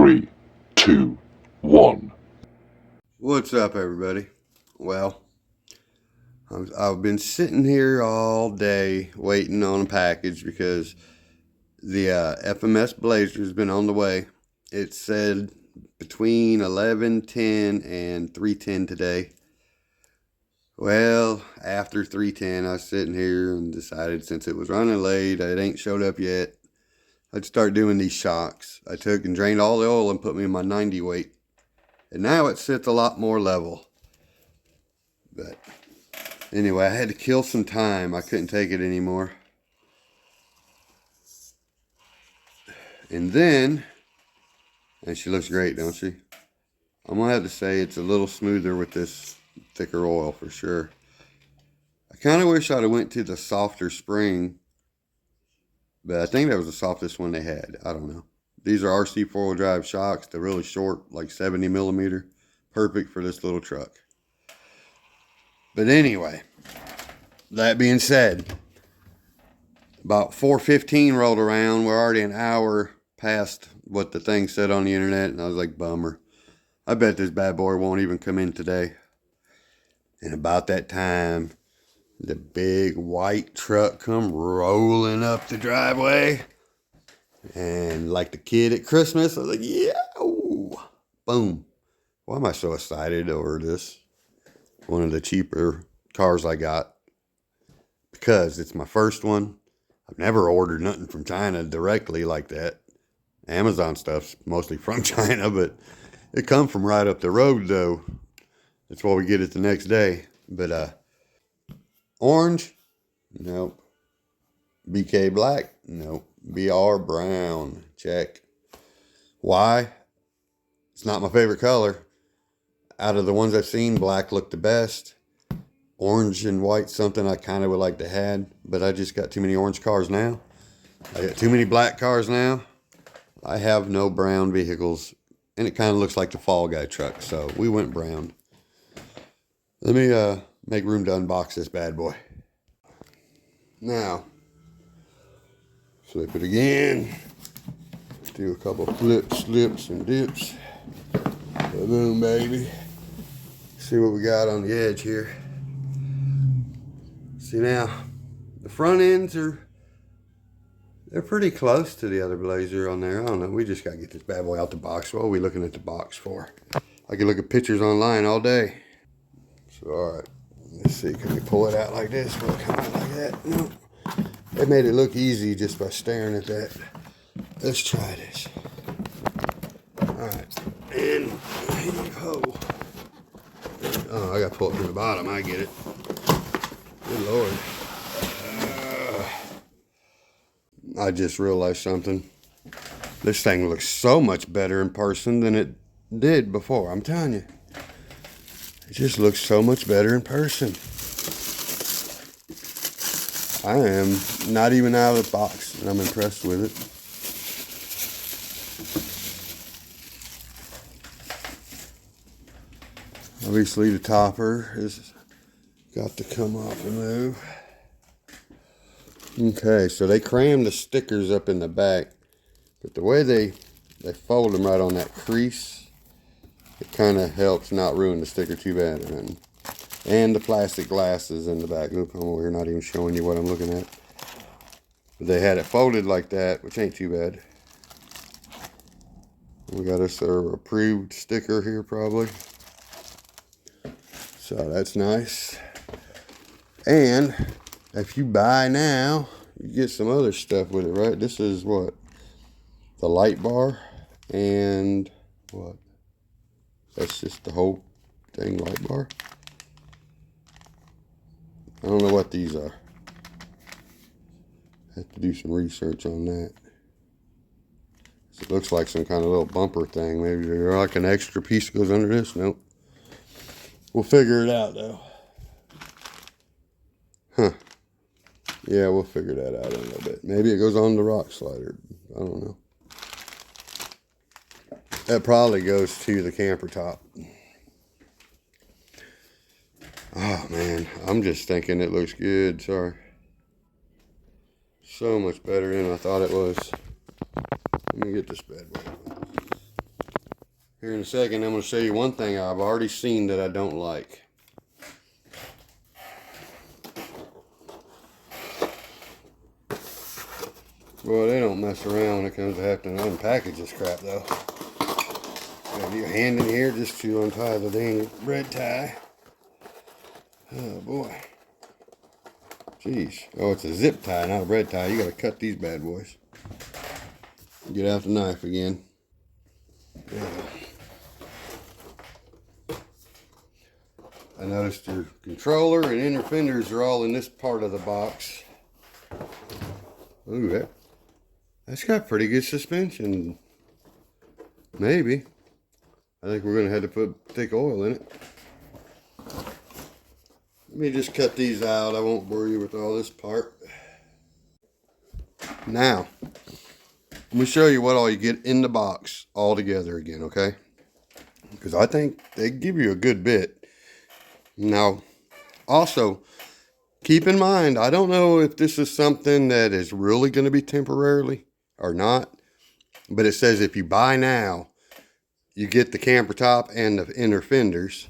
3, 2, 1. What's up, everybody? Well, I've been sitting here all day waiting on a package because the FMS BLAZER has been on the way. It said between 11:10 and 3:10 today. Well, after 3:10, I was sitting here and decided since it was running late, it ain't showed up yet, I'd start doing these shocks. I took and drained all the oil and put me in my 90 weight. And now it sits a lot more level. But anyway, I had to kill some time. I couldn't take it anymore. And then, and she looks great, don't she? I'm going to have to say it's a little smoother with this thicker oil for sure. I kind of wish I'd have went to the softer spring. But I think that was the softest one they had. I don't know. These are RC four-wheel drive shocks. They're really short, like 70 millimeter. Perfect for this little truck. But anyway, that being said, about 4:15 rolled around. We're already an hour past what the thing said on the internet. And I was like, bummer. I bet this bad boy won't even come in today. And about that time, the big white truck come rolling up the driveway. And like the kid at Christmas, I was like, yeah, boom. Why am I so excited over this? One of the cheaper cars I got. Because it's my first one. I've never ordered nothing from China directly like that. Amazon stuff's mostly from China, but it come from right up the road though. That's why we get it the next day. But orange? Nope. BK black? Nope. BR brown? Check. Why? It's not my favorite color. Out of the ones I've seen, black looked the best. Orange and white, something I kind of would like to have, but I just got too many orange cars now. I got too many black cars now. I have no brown vehicles, and it kind of looks like the Fall Guy truck, so we went brown. Let me make room to unbox this bad boy. Now, flip it again. Do a couple flips, slips, and dips. Boom, baby. See what we got on the edge here. See now, the front ends they're pretty close to the other BLAZER on there. I don't know, we just gotta get this bad boy out the box. What are we looking at the box for? I can look at pictures online all day. So, all right, let's see, can we pull it out like this? Will it come out like that? No. They made it look easy just by staring at that. Let's try this. All right, and here you go. Oh, I got to pull it from the bottom. I get it. Good Lord. I just realized something. This thing looks so much better in person than it did before. I'm telling you. It just looks so much better in person. I am not even out of the box, and I'm impressed with it. Obviously, the topper has got to come off and move. Okay, so they crammed the stickers up in the back, but the way they fold them right on that crease, it kind of helps not ruin the sticker too bad. And the plastic glasses in the back. Look, I'm over here not even showing you what I'm looking at. But they had it folded like that, which ain't too bad. We got us our approved sticker here probably. So that's nice. And if you buy now, you get some other stuff with it, right? This is what? The light bar and what? That's just the whole thing, light bar. I don't know what these are. Have to do some research on that. It looks like some kind of little bumper thing. Maybe there's like an extra piece that goes under this. Nope. We'll figure it out though. Huh. Yeah, we'll figure that out in a little bit. Maybe it goes on the rock slider. I don't know. That probably goes to the camper top. Oh man, I'm just thinking it looks good. Sorry. So much better than I thought it was. Let me get this bad boy. Here in a second, I'm going to show you one thing I've already seen that I don't like. Boy, they don't mess around when it comes to having to unpackage this crap, though. Got your hand in here just to untie the dang red tie. Oh, boy. Jeez. Oh, it's a zip tie, not a red tie. You got to cut these bad boys. Get out the knife again. I noticed your controller and inner fenders are all in this part of the box. Ooh, that's got pretty good suspension. Maybe. I think we're going to have to put thick oil in it. Let me just cut these out. I won't bore you with all this part. Now, let me show you what all you get in the box all together again, okay? Because I think they give you a good bit. Now, also, keep in mind, I don't know if this is something that is really going to be temporarily or not. But it says if you buy now, you get the camper top and the inner fenders.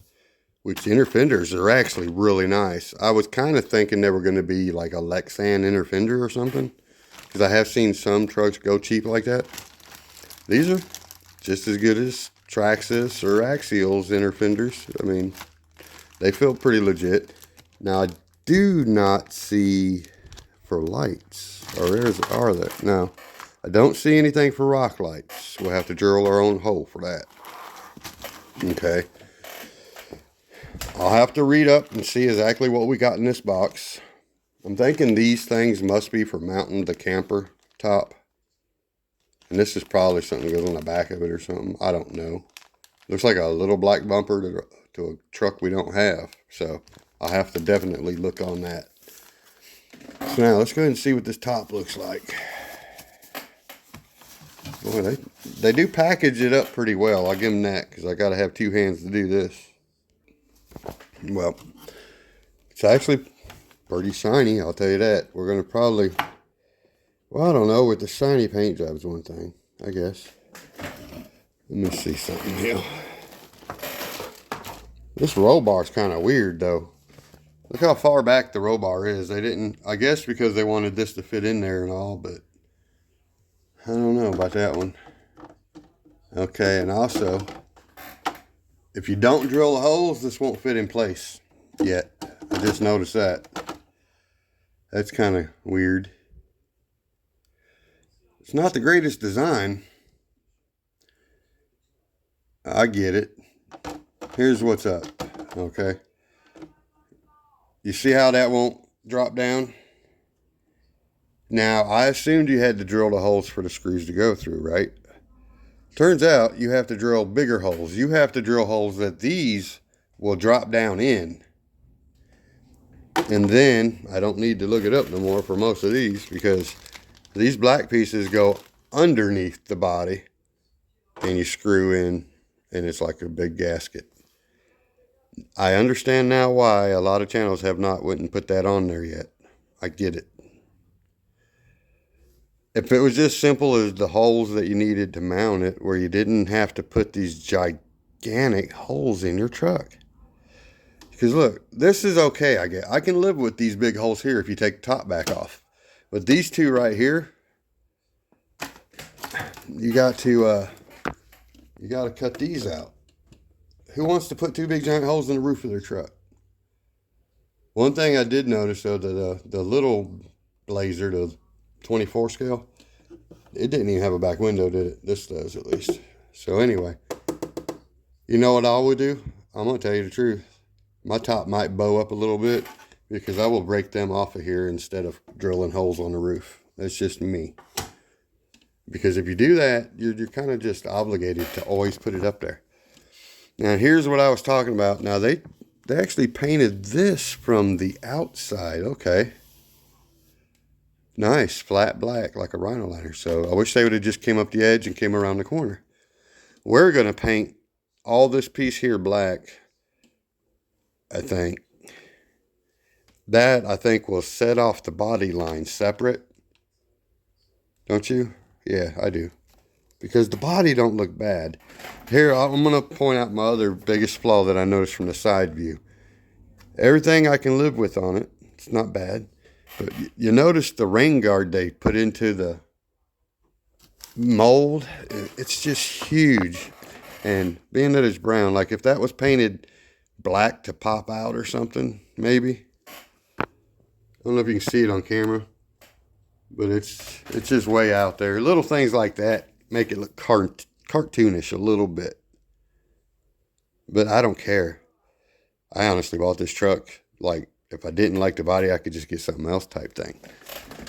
Which the inner fenders are actually really nice. I was kind of thinking they were going to be like a Lexan inner fender or something. Because I have seen some trucks go cheap like that. These are just as good as Traxxas or Axial's inner fenders. I mean, they feel pretty legit. Now, I do not see for lights. Or are there? No. I don't see anything for rock lights. We'll have to drill our own hole for that. Okay. I'll have to read up and see exactly what we got in this box. I'm thinking these things must be for mounting the camper top. And this is probably something that goes on the back of it or something. I don't know. Looks like a little black bumper to a truck we don't have. So I'll have to definitely look on that. So now let's go ahead and see what this top looks like. Boy, they do package it up pretty well. I'll give them that because I got to have two hands to do this. Well, it's actually pretty shiny, I'll tell you that. We're going to probably, well, I don't know, with the shiny paint job is one thing, I guess. Let me see something here. This roll bar is kind of weird, though. Look how far back the roll bar is. They didn't, I guess because they wanted this to fit in there and all, but I don't know about that one. Okay, and also, if you don't drill the holes, this won't fit in place yet. I just noticed that. That's kind of weird. It's not the greatest design. I get it. Here's what's up, okay? You see how that won't drop down? Now, I assumed you had to drill the holes for the screws to go through, right? Turns out you have to drill bigger holes. You have to drill holes that these will drop down in. And then, I don't need to look it up no more for most of these because these black pieces go underneath the body and you screw in and it's like a big gasket. I understand now why a lot of channels have not went and put that on there yet. I get it. If it was just simple as the holes that you needed to mount it, where you didn't have to put these gigantic holes in your truck. Because look, this is okay, I get. I can live with these big holes here if you take the top back off. But these two right here, you got to cut these out. Who wants to put two big giant holes in the roof of their truck? One thing I did notice though, the little BLAZER, the 24 scale, it didn't even have a back window, did it? This does at least. So anyway, you know what I would do? I'm going to tell you the truth. My top might bow up a little bit because I will break them off of here instead of drilling holes on the roof. That's just me. Because if you do that, you're kind of just obligated to always put it up there. Now here's what I was talking about. Now they actually painted this from the outside. Okay. Nice, flat black, like a rhino liner. So I wish they would have just came up the edge and came around the corner. We're going to paint all this piece here black, I think. That, I think, will set off the body line separate. Don't you? Yeah, I do. because the body don't look bad. Here, I'm going to point out my other biggest flaw that I noticed from the side view. Everything I can live with on it. It's not bad. But you notice the rain guard they put into the mold. It's just huge. And being that it's brown, like if that was painted black to pop out or something, maybe. I don't know if you can see it on camera, but it's just way out there. Little things like that make it look cartoonish a little bit. But I don't care. I honestly bought this truck, like, if I didn't like the body, I could just get something else type thing.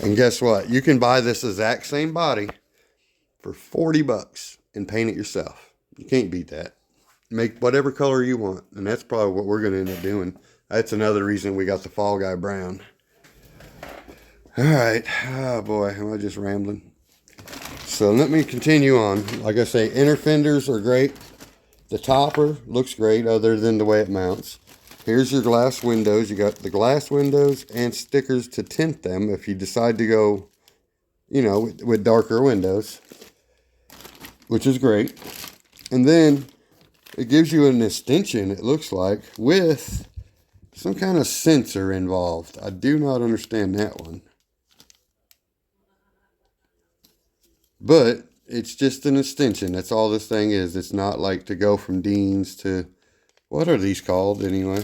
And guess what? You can buy this exact same body for 40 bucks and paint it yourself. You can't beat that. Make whatever color you want. And that's probably what we're going to end up doing. That's another reason we got the Fall Guy brown. All right. Oh, boy. Am I just rambling? So let me continue on. Like I say, inner fenders are great. The topper looks great other than the way it mounts. Here's your glass windows. You got the glass windows and stickers to tint them if you decide to go, you know, with darker windows, which is great. And then it gives you an extension, it looks like, with some kind of sensor involved. I do not understand that one. But it's just an extension. That's all this thing is. It's not like to go from Dean's to, what are these called anyway?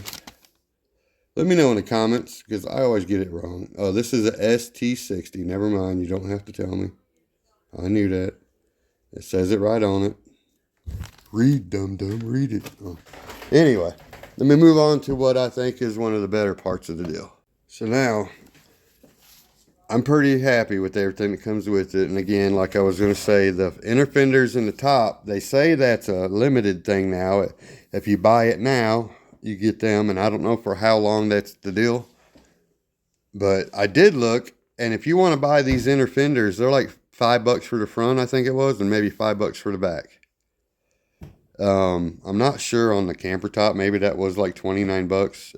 Let me know in the comments, because I always get it wrong. Oh, this is a ST60. Never mind. You don't have to tell me. I knew that. It says it right on it. Read, dum-dum. Read it. Oh. Anyway, let me move on to what I think is one of the better parts of the deal. So now, I'm pretty happy with everything that comes with it. And again, like I was going to say, the inner fenders in the top, they say that's a limited thing now. If you buy it now, you get them. And I don't know for how long that's the deal. But I did look. And if you want to buy these inner fenders, they're like $5 for the front, I think it was. And maybe $5 for the back. I'm not sure on the camper top. Maybe that was like 29 bucks.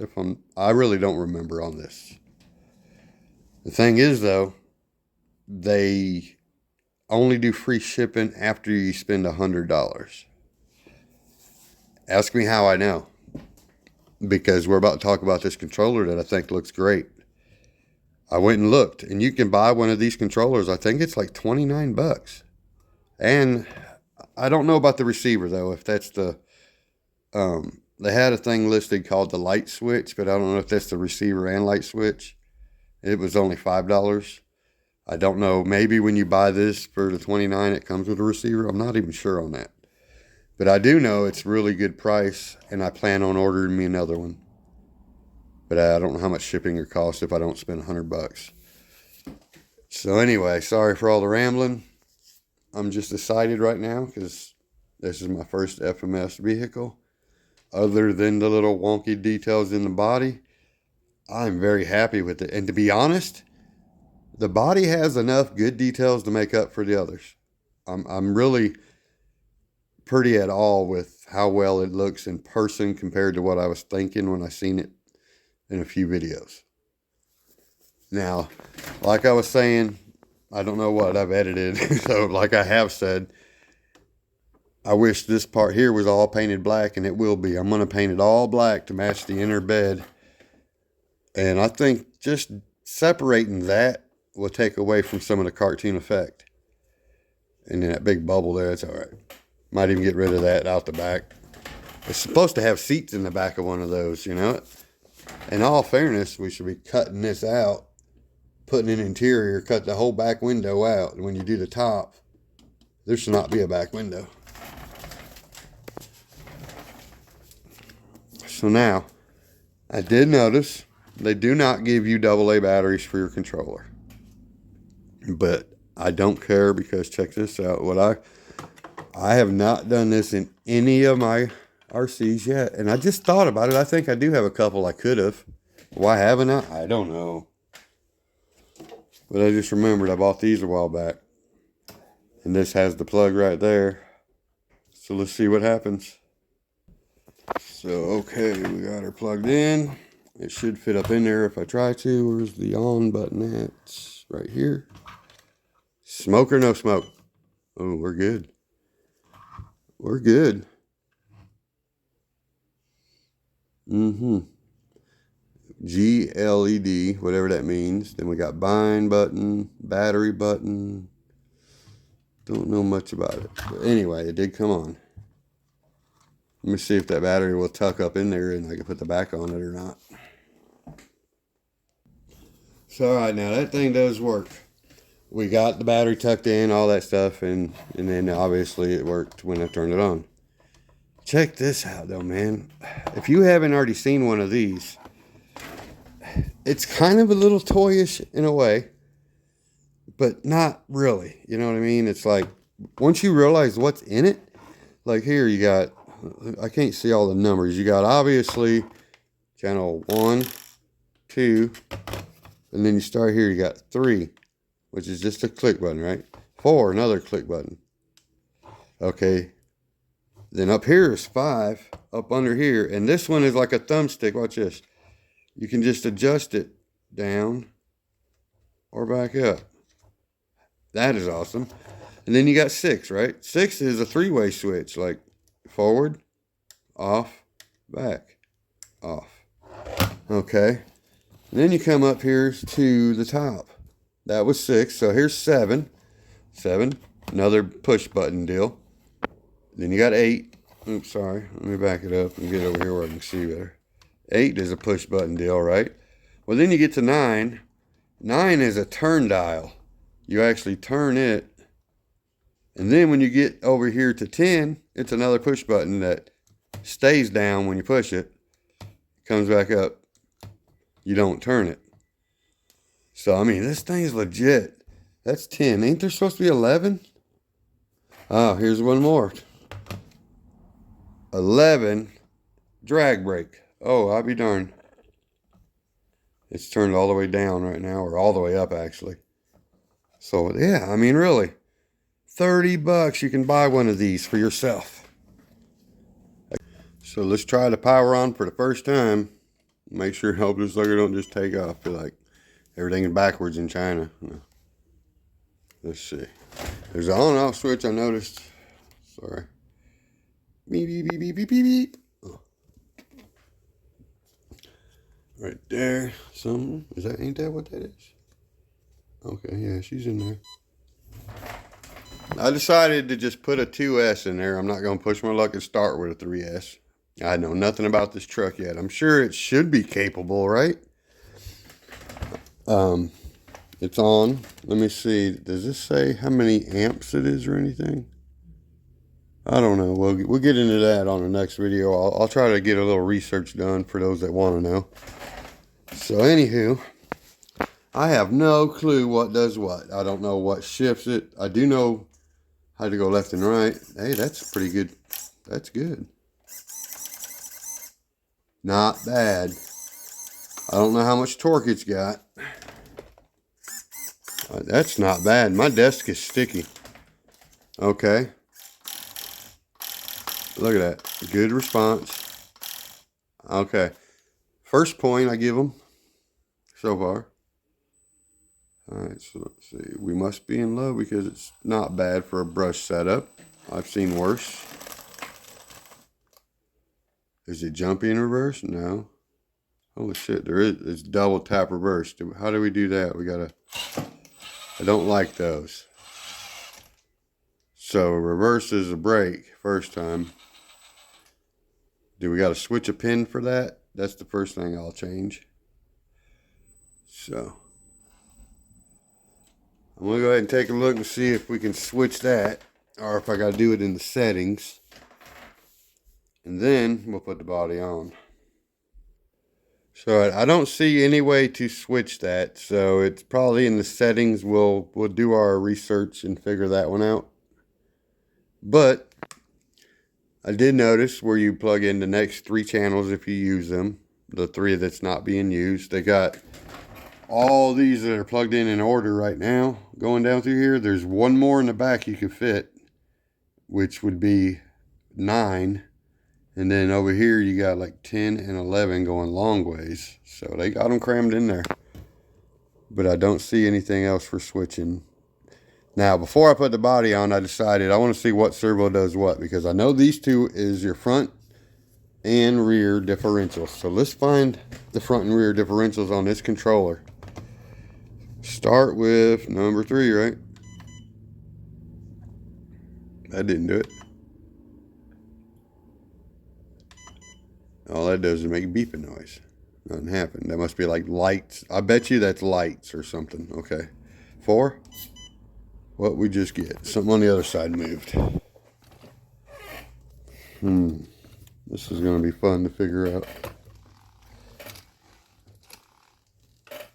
I really don't remember on this. The thing is, though, they only do free shipping after you spend $100. Ask me how I know. Because we're about to talk about this controller that I think looks great. I went and looked, and you can buy one of these controllers. I think it's like 29 bucks. And I don't know about the receiver, though, if that's the... they had a thing listed called the light switch, but I don't know if that's the receiver and light switch. It was only $5. I don't know. Maybe when you buy this for the $29, it comes with a receiver. I'm not even sure on that. But I do know it's really good price, and I plan on ordering me another one. But I don't know how much shipping it costs if I don't spend $100. So anyway, sorry for all the rambling. I'm just excited right now because this is my first FMS vehicle. Other than the little wonky details in the body, I'm very happy with it. And to be honest, the body has enough good details to make up for the others. I'm really pretty at all with how well it looks in person compared to what I was thinking when I seen it in a few videos. Now, like I was saying, I don't know what I've edited. So like I have said, I wish this part here was all painted black, and it will be. I'm going to paint it all black to match the inner bed. And I think just separating that will take away from some of the cartoon effect. And then that big bubble there, it's all right. Might even get rid of that out the back. It's supposed to have seats in the back of one of those, you know. In all fairness, we should be cutting this out, putting an interior, cut the whole back window out. And when you do the top, there should not be a back window. So now, I did notice they do not give you AA batteries for your controller. But I don't care, because check this out. I have not done this in any of my RCs yet. And I just thought about it. I think I do have a couple I could have. Why haven't I? I don't know. But I just remembered I bought these a while back. And this has the plug right there. So let's see what happens. So, okay, we got her plugged in. It should fit up in there if I try to. Where's the on button at? It's right here. Smoke or no smoke? Oh, we're good. we're good. GLED, whatever that means. Then we got bind button, battery button. Don't know much about it. But anyway, it did come on. Let me see if that battery will tuck up in there and I can put the back on it or not. So, all right, now that thing does work. We got the battery tucked in, all that stuff, and then obviously it worked when I turned it on. Check this out though, man. If you haven't already seen one of these, it's kind of a little toyish in a way, but not really. You know what I mean? It's like, once you realize what's in it, like here you got, I can't see all the numbers. You got obviously channel 1, 2, and then you start here, you got 3, which is just a click button, right? 4, another click button. Okay. Then up here is 5, up under here. And this one is like a thumbstick. Watch this. You can just adjust it down or back up. That is awesome. And then you got 6, right? 6 is a 3-way switch, like forward, off, back, off. Okay. And then you come up here to the top. That was 6. So here's 7. 7, another push button deal. Then you got 8. Oops, sorry. Let me back it up and get over here where I can see better. 8 is a push button deal, right? Well, then you get to 9. 9 is a turn dial. You actually turn it. And then when you get over here to 10, it's another push button that stays down when you push it. Comes back up. You don't turn it. So, I mean, this thing is legit. That's 10. Ain't there supposed to be 11? Oh, here's one more. 11, drag brake. Oh, I'll be darned. It's turned all the way down right now, or all the way up, actually. So, yeah, I mean, really. $30, you can buy one of these for yourself. So, let's try the power on for the first time. Make sure help this sucker don't just take off. Feel like everything is backwards in China. Let's see. There's an on off switch I noticed. Sorry. Beep, beep, beep, beep, beep, beep, beep. Oh. Right there. Something. Ain't that what that is? Okay, yeah, she's in there. I decided to just put a 2S in there. I'm not going to push my luck and start with a 3S. I know nothing about this truck yet. I'm sure it should be capable, right? It's on. Let me see. Does this say how many amps it is or anything? I don't know. We'll get into that on the next video. I'll try to get a little research done for those that want to know. So anywho, I have no clue what does what. I don't know what shifts it. I do know how to go left and right. Hey, that's pretty good. That's good. Not bad. I don't know how much torque it's got. That's not bad. My desk is sticky. Okay. Look at that. Good response. Okay. First point I give them so far. Alright, so let's see. We must be in low because it's not bad for a brush setup. I've seen worse. Is it jumpy in reverse? No. Holy shit, there is. It's double tap reverse. How do we do that? We gotta. I don't like those. So reverse is a brake first time. Do we gotta switch a pin for that? That's the first thing I'll change. So I'm gonna go ahead and take a look and see if we can switch that, or if I gotta do it in the settings. And then we'll put the body on. So I don't see any way to switch that. So it's probably in the settings. We'll do our research and figure that one out. But I did notice where you plug in the next 3 channels if you use them. The 3 that's not being used. They got all these that are plugged in order right now. Going down through here. There's one more in the back you can fit, which would be 9. And then over here, you got like 10 and 11 going long ways. So they got them crammed in there. But I don't see anything else for switching. Now, before I put the body on, I decided I want to see what servo does what, because I know these two is your front and rear differentials. So let's find the front and rear differentials on this controller. Start with number 3, right? That didn't do it. All that does is make beeping noise. Nothing happened. That must be like lights. I bet you that's lights or something. Okay. 4. What we just get? Something on the other side moved. This is going to be fun to figure out.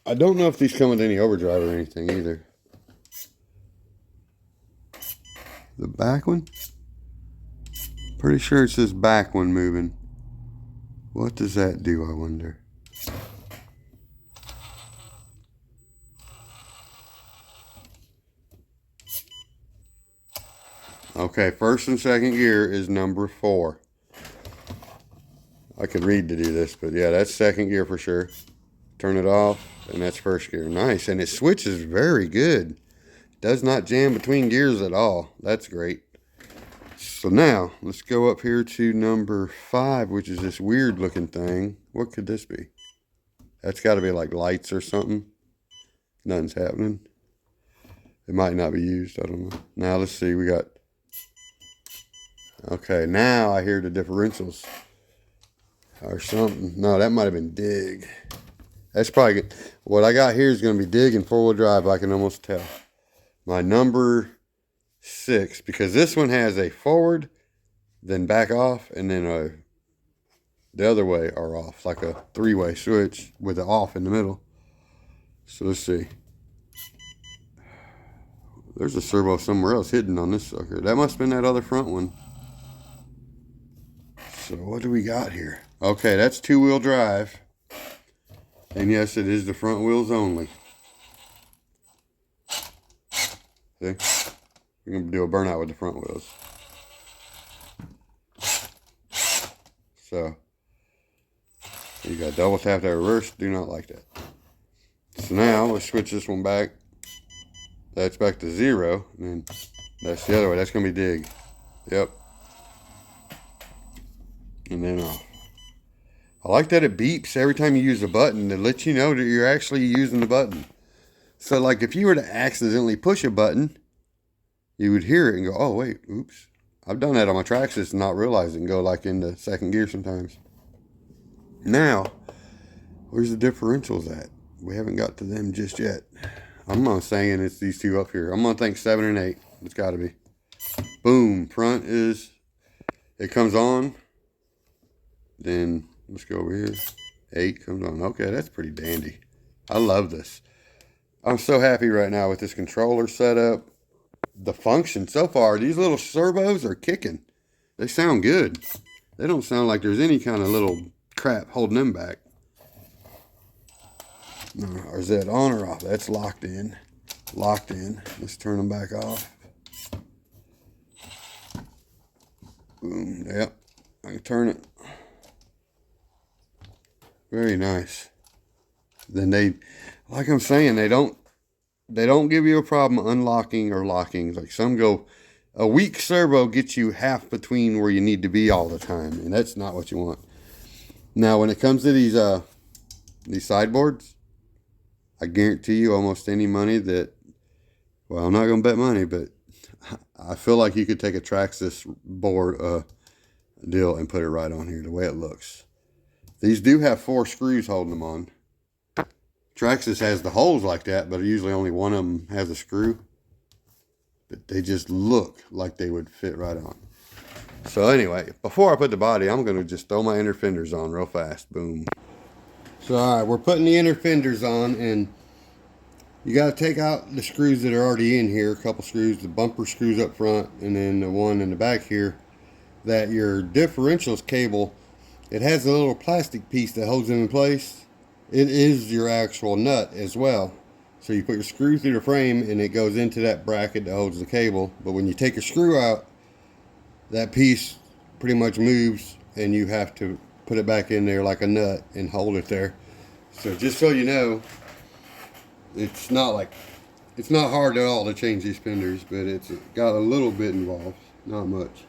I don't know if these come with any overdrive or anything either. The back one? Pretty sure it's this back one moving. What does that do, I wonder? Okay, first and second gear is number 4. I could read to do this, but yeah, that's second gear for sure. Turn it off, and that's first gear. Nice, and it switches very good. Does not jam between gears at all. That's great. So now, let's go up here to number 5, which is this weird looking thing. What could this be? That's got to be like lights or something. Nothing's happening. It might not be used, I don't know. Now, let's see, we got... Okay, now I hear the differentials. Or something. No, that might have been dig. That's probably good. What I got here is going to be dig and 4-wheel drive, I can almost tell. My number 6, because this one has a forward, then back off, and then the other way or off, like a 3-way switch with the off in the middle. So let's see. There's a servo somewhere else hidden on this sucker. That must have been that other front one. So what do we got here? Okay, that's 2-wheel drive. And yes, it is the front wheels only. See? We're going to do a burnout with the front wheels. So, you got double tap that reverse. Do not like that. So now, let's switch this one back. That's back to 0. And then that's the other way. That's going to be dig. Yep. And then off. I like that it beeps every time you use a button to let you know that you're actually using the button. So like if you were to accidentally push a button, you would hear it and go, oh wait, oops. I've done that on my Traxxas and not realize it and go like into second gear sometimes. Now, where's the differentials at? We haven't got to them just yet. I'm not saying it's these two up here. I'm going to think 7 and 8. It's got to be. Boom. Front is, it comes on. Then let's go over here. 8 comes on. Okay, that's pretty dandy. I love this. I'm so happy right now with this controller setup. The function so far, these little servos are kicking. They sound good. They don't sound like there's any kind of little crap holding them back. Or is that on or off? That's locked in. Locked in. Let's turn them back off. Boom. Yep. I can turn it. Very nice. Then they, like I'm saying, they don't give you a problem unlocking or locking. Like some go, a weak servo gets you half between where you need to be all the time, and that's not what you want. Now, when it comes to these sideboards, I guarantee you almost any money that, well, I'm not going to bet money, but I feel like you could take a Traxxas board deal and put it right on here, the way it looks. These do have 4 screws holding them on. Traxxas has the holes like that, but usually only one of them has a screw. But they just look like they would fit right on. So anyway, before I put the body, I'm going to just throw my inner fenders on real fast. Boom. So alright, we're putting the inner fenders on, and you got to take out the screws that are already in here. A couple screws, the bumper screws up front, and then the one in the back here. That your differentials cable, it has a little plastic piece that holds them in place. It is your actual nut as well. So you put your screw through the frame and it goes into that bracket that holds the cable. But when you take a screw out, that piece pretty much moves and you have to put it back in there like a nut and hold it there. So just so you know, it's not like It's not hard at all to change these fenders, but it's got a little bit involved, not much.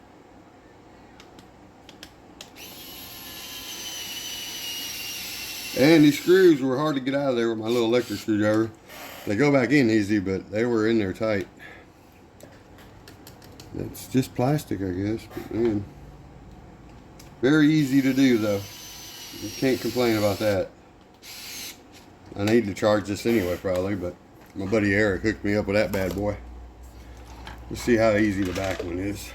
And these screws were hard to get out of there with my little electric screwdriver. They go back in easy, but they were in there tight. That's just plastic, I guess, but man. Very easy to do, though. You can't complain about that. I need to charge this anyway, probably, but my buddy Eric hooked me up with that bad boy. Let's see how easy the back one is.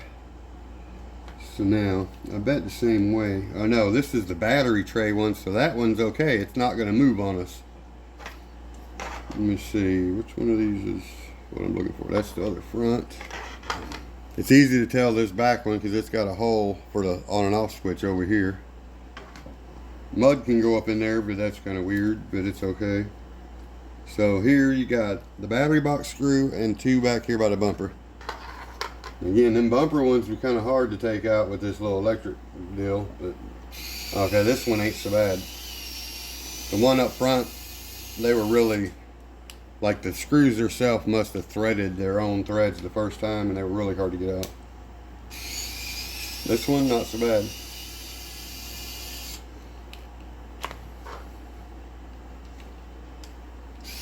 So now, I bet the same way. Oh no, this is the battery tray one, so that one's okay. It's not going to move on us. Let me see, which one of these is what I'm looking for? That's the other front. It's easy to tell this back one because it's got a hole for the on and off switch over here. Mud can go up in there, but that's kind of weird, but it's okay. So here you got the battery box screw and two back here by the bumper. Again, them bumper ones were kind of hard to take out with this little electric deal, but okay, this one ain't so bad. The one up front, they were really, like the screws themselves must have threaded their own threads the first time, and they were really hard to get out. This one, not so bad.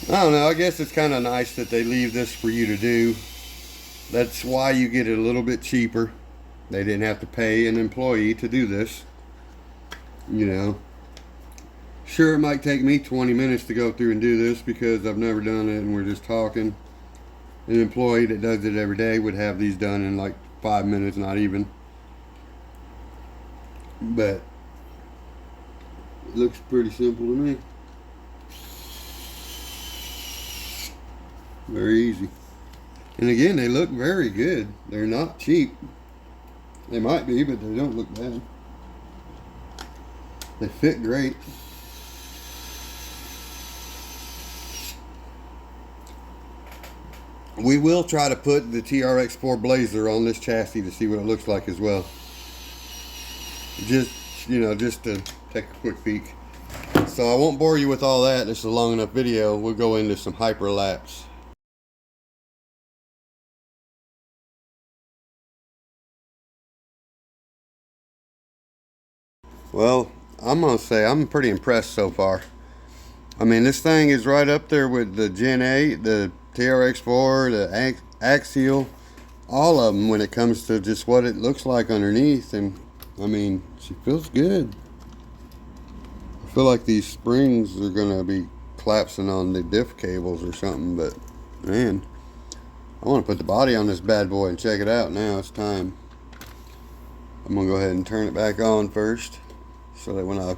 I don't know, I guess it's kind of nice that they leave this for you to do. That's why you get it a little bit cheaper. They didn't have to pay an employee to do this. You know. Sure, it might take me 20 minutes to go through and do this because I've never done it and we're just talking. An employee that does it every day would have these done in like 5 minutes, not even. But it looks pretty simple to me. Very easy. And again, they look very good. They're not cheap. They might be, but they don't look bad. They fit great. We will try to put the TRX4 BLAZER on this chassis to see what it looks like as well. Just, you know, just to take a quick peek. So I won't bore you with all that. This is a long enough video. We'll go into some hyperlapse. Well, I'm going to say I'm pretty impressed so far. I mean, this thing is right up there with the Gen 8, the TRX4, the Axial, all of them when it comes to just what it looks like underneath. And, I mean, she feels good. I feel like these springs are going to be collapsing on the diff cables or something, but, man, I want to put the body on this bad boy and check it out now. It's time. I'm going to go ahead and turn it back on first, so that when I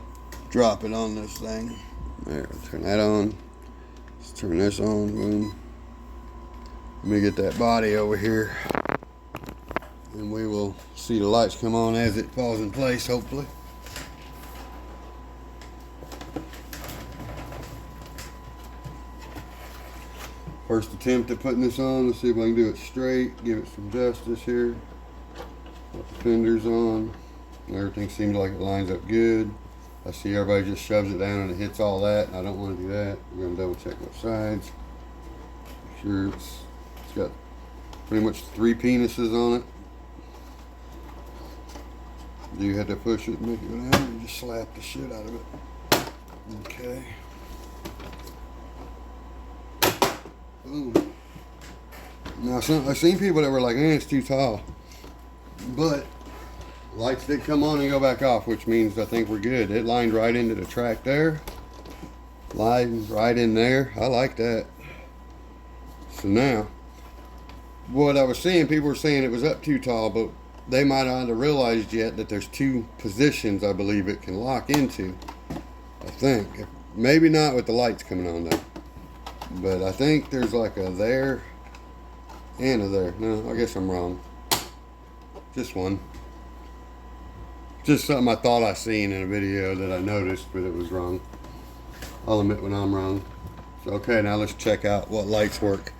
drop it on this thing, there, turn that on. Let's turn this on, boom. Let me get that body over here, and we will see the lights come on as it falls in place, hopefully. First attempt at putting this on. Let's see if I can do it straight, give it some justice here. Put the fenders on. Everything seems like it lines up good. I see everybody just shoves it down and it hits all that, and I don't want to do that. We're going to double check both sides. Make sure it's got pretty much 3 penises on it. You had to push it and make it go down, and just slap the shit out of it. Okay. Boom. Now, I've seen people that were like, it's too tall. But lights did come on and go back off, which means I think we're good. It lined right into the track there. Lined right in there. I like that. So now, what I was seeing, people were saying it was up too tall, but they might not have realized yet that there's 2 positions I believe it can lock into. I think. Maybe not with the lights coming on though. But I think there's like a there and a there. No, I guess I'm wrong. Just one. Just something I thought I seen in a video that I noticed, but it was wrong. I'll admit when I'm wrong. So, okay, now let's check out what lights work.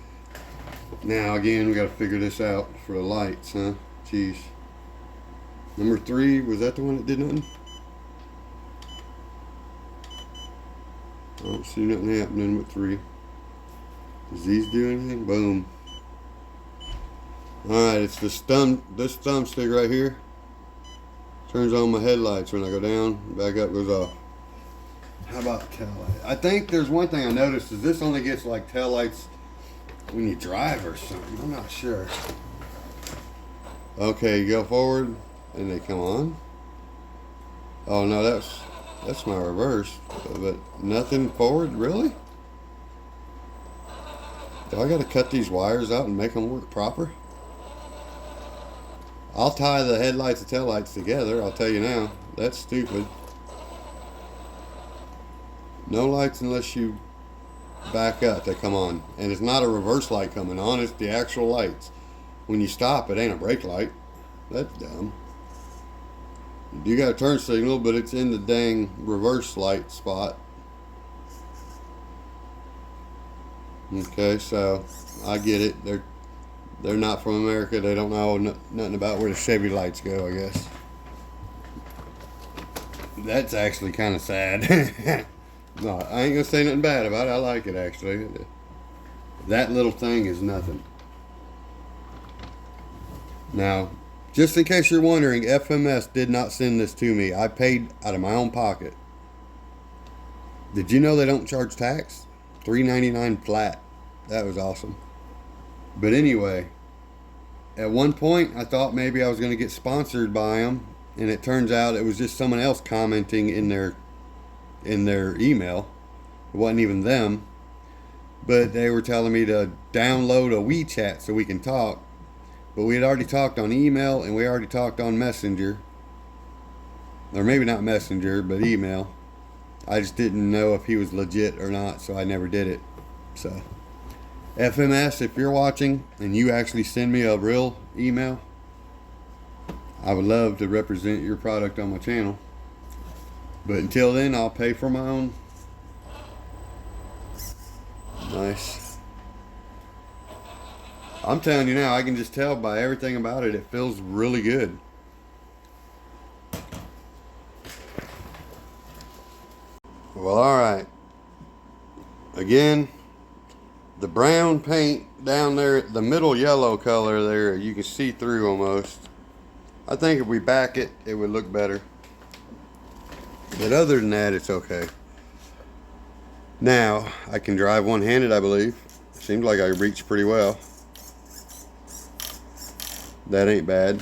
Now, again, we got to figure this out for the lights, huh? Jeez. Number 3, was that the one that did nothing? I don't see nothing happening with 3. Does these do anything? Boom. Alright, it's this thumbstick right here. Turns on my headlights when I go down, back up goes off. How about tail light? I think there's one thing I noticed is this only gets like tail lights when you drive or something. I'm not sure. Okay, you go forward and they come on. Oh no, that's my reverse, but nothing forward, really? Do I gotta cut these wires out and make them work proper? I'll tie the headlights and taillights together, I'll tell you now. That's stupid. No lights unless you back up, they come on. And it's not a reverse light coming on, it's the actual lights. When you stop, it ain't a brake light. That's dumb. You got a turn signal, but it's in the dang reverse light spot. Okay, so I get it. They're not from America. They don't know nothing about where the Chevy lights go, I guess. That's actually kind of sad. No, I ain't gonna say nothing bad about it. I like it, actually. That little thing is nothing. Now, just in case you're wondering, FMS did not send this to me. I paid out of my own pocket. Did you know they don't charge tax? $3.99 flat. That was awesome. But anyway, at one point I thought maybe I was going to get sponsored by them, and it turns out it was just someone else commenting in their email. It wasn't even them, but they were telling me to download a WeChat so we can talk. But we had already talked on email, and we already talked on Messenger, or maybe not Messenger, but email. I just didn't know if he was legit or not, so I never did it. So FMS, if you're watching and you actually send me a real email, I would love to represent your product on my channel. But until then, I'll pay for my own. Nice. I'm telling you now, I can just tell by everything about it, it feels really good. Well, alright. Again, the brown paint down there, the middle yellow color there, you can see through almost. I think if we back it, it would look better. But other than that, it's okay. Now, I can drive one-handed, I believe. Seems like I reach pretty well. That ain't bad.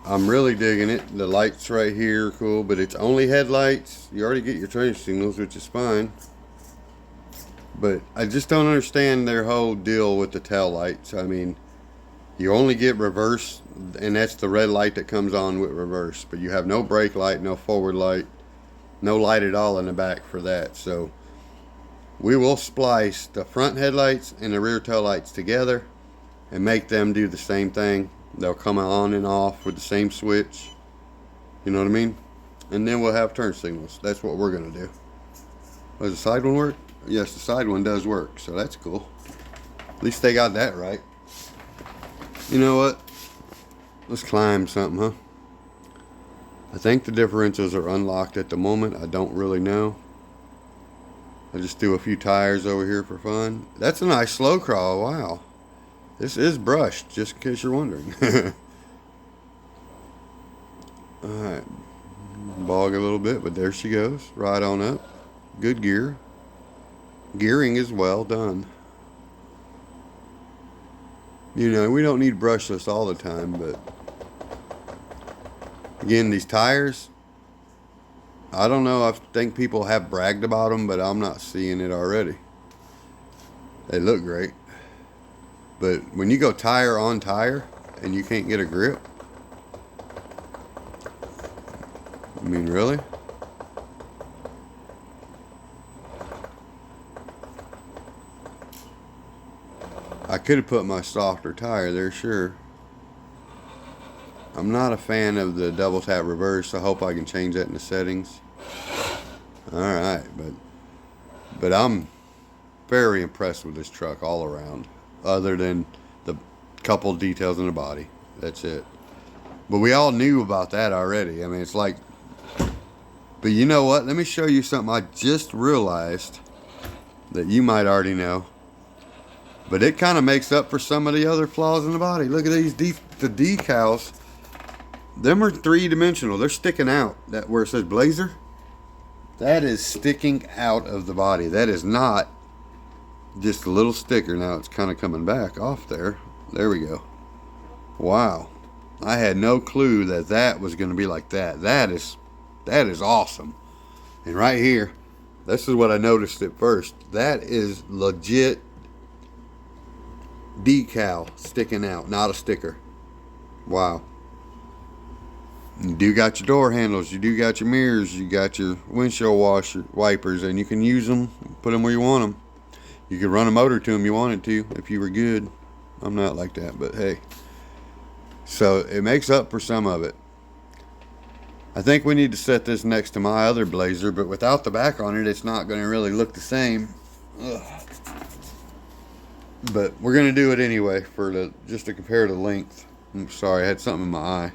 I'm really digging it. The lights right here are cool, but it's only headlights. You already get your turn signals, which is fine. But I just don't understand their whole deal with the tail lights. I mean, you only get reverse, and that's the red light that comes on with reverse. But you have no brake light, no forward light, no light at all in the back for that. So we will splice the front headlights and the rear tail lights together and make them do the same thing. They'll come on and off with the same switch. You know what I mean? And then we'll have turn signals. That's what we're going to do. Does the side one work? Yes, the side one does work. So that's cool. At least they got that right. You know what? Let's climb something, huh? I think the differentials are unlocked at the moment. I don't really know. I just do a few tires over here for fun. That's a nice slow crawl. Wow. This is brushed, just in case you're wondering. Alright. Bog a little bit, but there she goes. Right on up. Good gear. Gearing is well done. You know, we don't need brushless all the time, but again, these tires, I don't know, I think people have bragged about them, but I'm not seeing it already. They look great. But when you go tire on tire and you can't get a grip, I mean, really? I could have put my softer tire there, sure. I'm not a fan of the double tap reverse. I hope I can change that in the settings. Alright, but I'm very impressed with this truck all around. Other than the couple details in the body. That's it. But we all knew about that already. I mean, it's like... But you know what? Let me show you something I just realized that you might already know. But it kind of makes up for some of the other flaws in the body. Look at these the decals. Them are three-dimensional. They're sticking out. That where it says BLAZER, that is sticking out of the body. That is not just a little sticker. Now it's kind of coming back off there. There we go. Wow. I had no clue that that was going to be like that. That is awesome. And right here, this is what I noticed at first. That is legit decal sticking out, not a sticker. Wow. You do got your door handles, you do got your mirrors, you got your windshield washer wipers, and you can use them, put them where you want them. You could run a motor to them you wanted to if you were good. I'm not like that, but hey. So it makes up for some of it. I think we need to set this next to my other BLAZER, but without the back on it, it's not going to really look the same. Ugh. But we're going to do it anyway for just to compare the length. I'm sorry, I had something in my eye.